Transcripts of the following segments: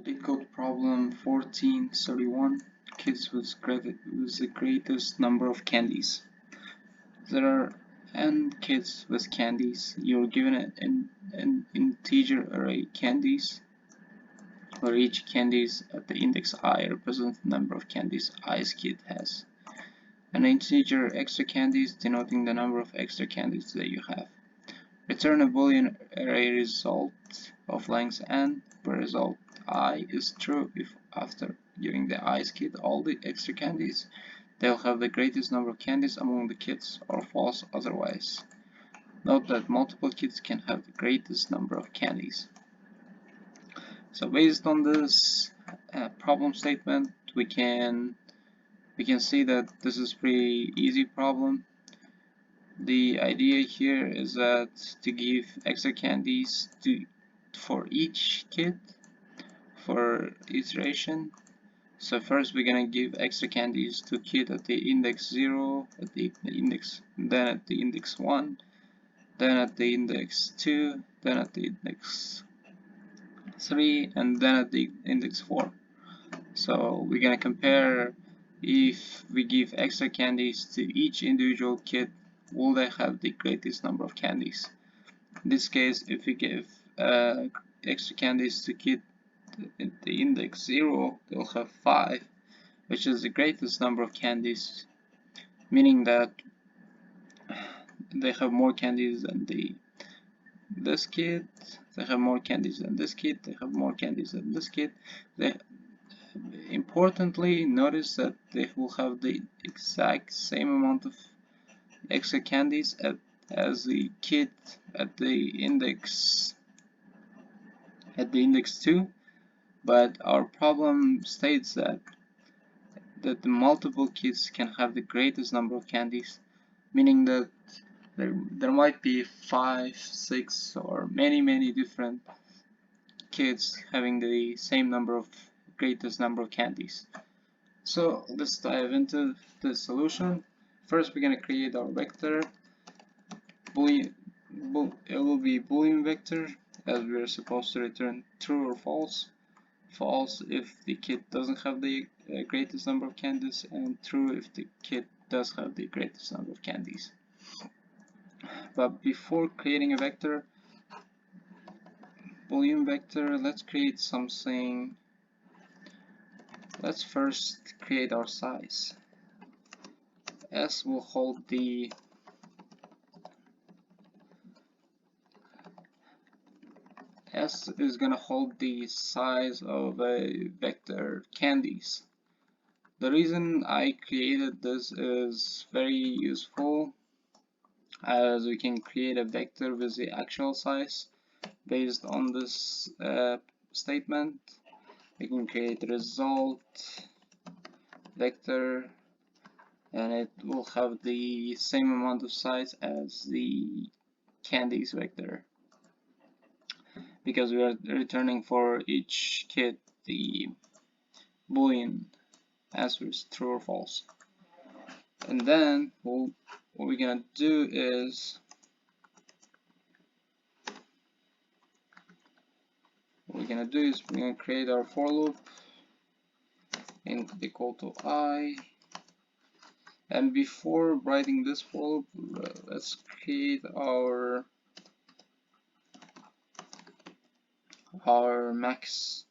LeetCode problem 1431. Kids with the greatest number of candies. There are n kids with candies. You're given an integer array candies, where each candies at the index I represents the number of candies i's kid has. An integer extra candies denoting the number of extra candies that you have. Return a boolean array result of length n, where result I is true if after giving the i's kid all the extra candies, they'll have the greatest number of candies among the kids, or false otherwise. Note that multiple kids can have the greatest number of candies. So based on this problem statement, we can see that this is pretty easy problem. The idea here is that to give extra candies for each kid for iteration. So first we're gonna give extra candies to kid at the index 0, then at the index 1, then at the index 2, then at the index 3, and then at the index 4. So we're gonna compare if we give extra candies to each individual kid, will they have the greatest number of candies. In this case, if we give extra candies to kid at the index 0, they'll have 5, which is the greatest number of candies, meaning that they have more candies than this kid, they have more candies than this kid, they have more candies than this kid. Importantly, notice that they will have the exact same amount of extra candies as the kid at the index 2, but our problem states that the multiple kids can have the greatest number of candies, meaning that there might be 5, 6, or many different kids having the same greatest number of candies. So let's dive into the solution. First, we're gonna create our vector. It will be boolean vector, as we are supposed to return true or false. False if the kid doesn't have the greatest number of candies, and true if the kid does have the greatest number of candies. But before creating a vector, boolean vector, let's create something. Let's first create our size. S will hold the S is gonna hold the size of a vector candies. The reason I created this is very useful, as we can create a vector with the actual size based on this statement. We can create a result vector, and it will have the same amount of size as the candies vector, because we are returning for each kid the boolean answers true or false. And then what we're gonna do is we're gonna create our for loop int equal to I. And before writing this for loop, let's create our max.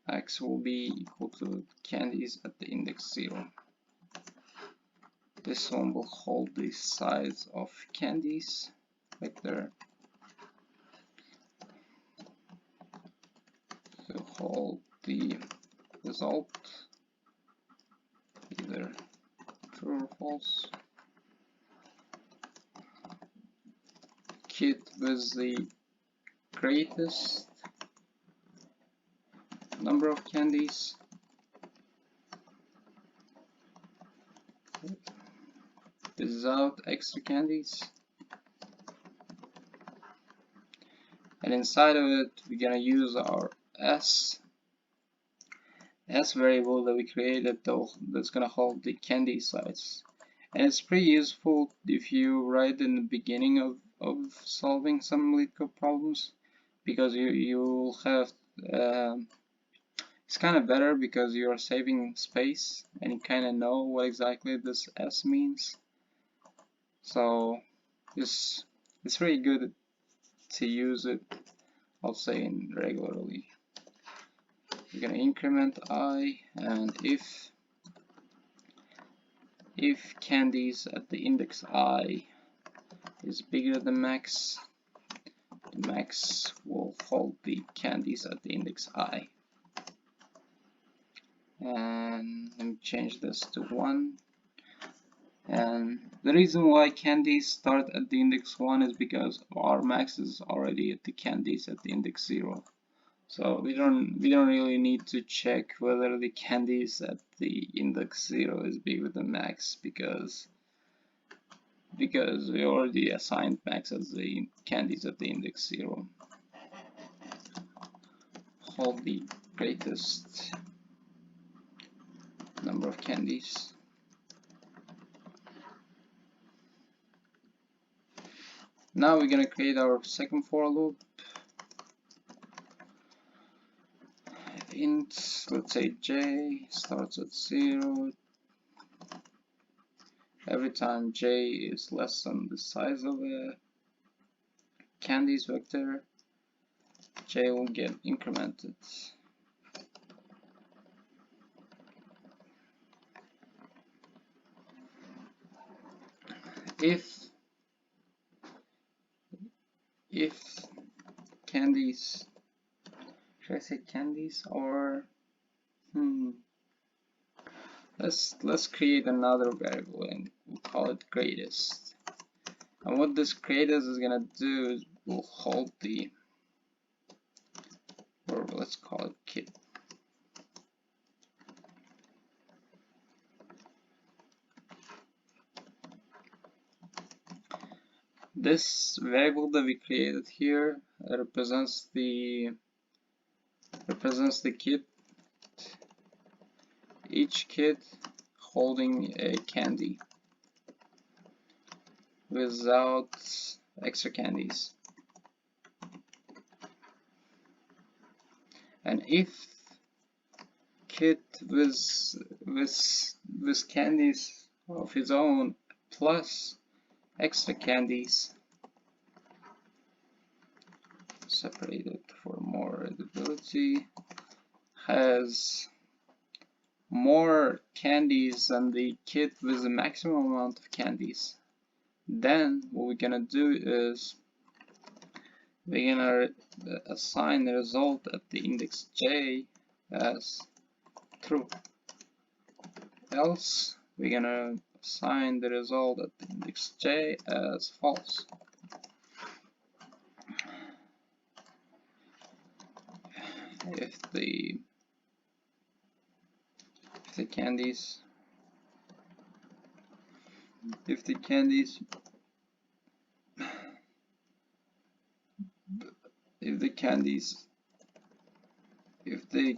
Max will be equal to candies at the index 0. This one will hold the size of candies vector to hold the result either true or false. Kid with the greatest number of candies without extra candies, and inside of it we're gonna use our s variable that we created that's gonna hold the candy size. And it's pretty useful if you write in the beginning of solving some LeetCode problems, because you'll have it's kind of better because you are saving space and you kind of know what exactly this S means. So it's really good to use it, I'll say, in regularly. We're gonna increment I, and if candies at the index I is bigger than max, the max will hold the candies at the index I. And let me change this to 1. And the reason why candies start at the index 1 is because our max is already at the candies at the index 0. So we don't really need to check whether the candies at the index 0 is bigger than max because we already assigned max as the candies at the index 0. Hold the greatest number of candies. Now we're gonna create our second for loop. Int, let's say j starts at 0. Every time j is less than the size of a candies vector, j will get incremented. If candies, should I say candies or let's create another variable and we'll call it greatest. And what this greatest is gonna do is we'll hold the, or let's call it kid. This variable that we created here represents the kid, each kid holding a candy without extra candies. And if kid with candies of his own plus extra candies separated for more readability has more candies than the kid with the maximum amount of candies, then what we're gonna do is we're gonna assign the result at the index j as true. Else we're gonna assign the result at the index j as false. If the candies if the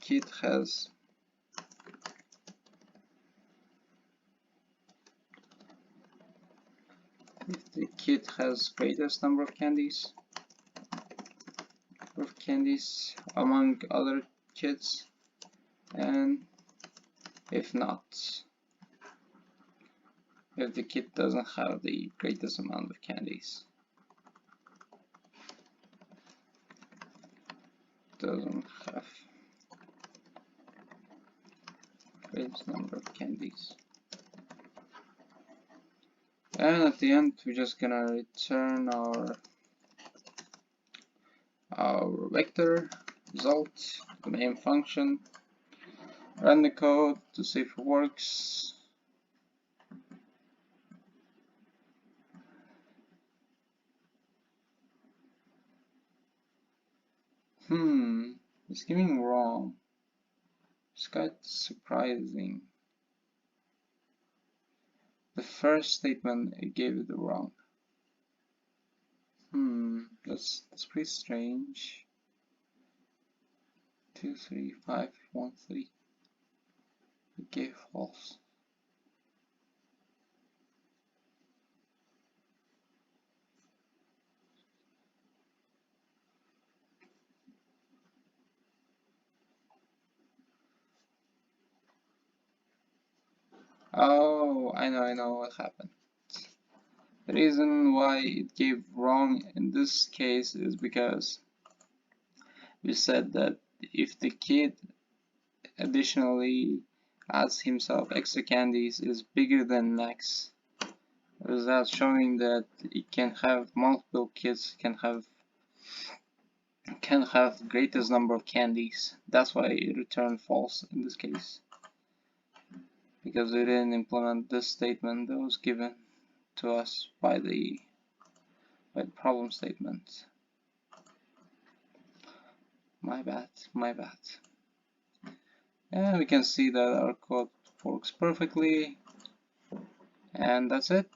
kid has greatest number of candies among other kids, and if not, if the kid doesn't have the greatest amount of candies, greatest number of candies. And at the end we're just gonna return our vector result, the main function, run the code to see if it works. It's giving wrong. It's quite surprising. The first statement it gave it wrong. That's pretty strange. 2, 3, 5, 1, 3. It gave false. Oh, I know what happened. The reason why it gave wrong in this case is because we said that if the kid additionally adds himself extra candies is bigger than max, without showing that it can have multiple kids can have greatest number of candies. That's why it returned false in this case, because we didn't implement this statement that was given to us by the problem statement. My bad, my bad. And we can see that our code works perfectly, and that's it.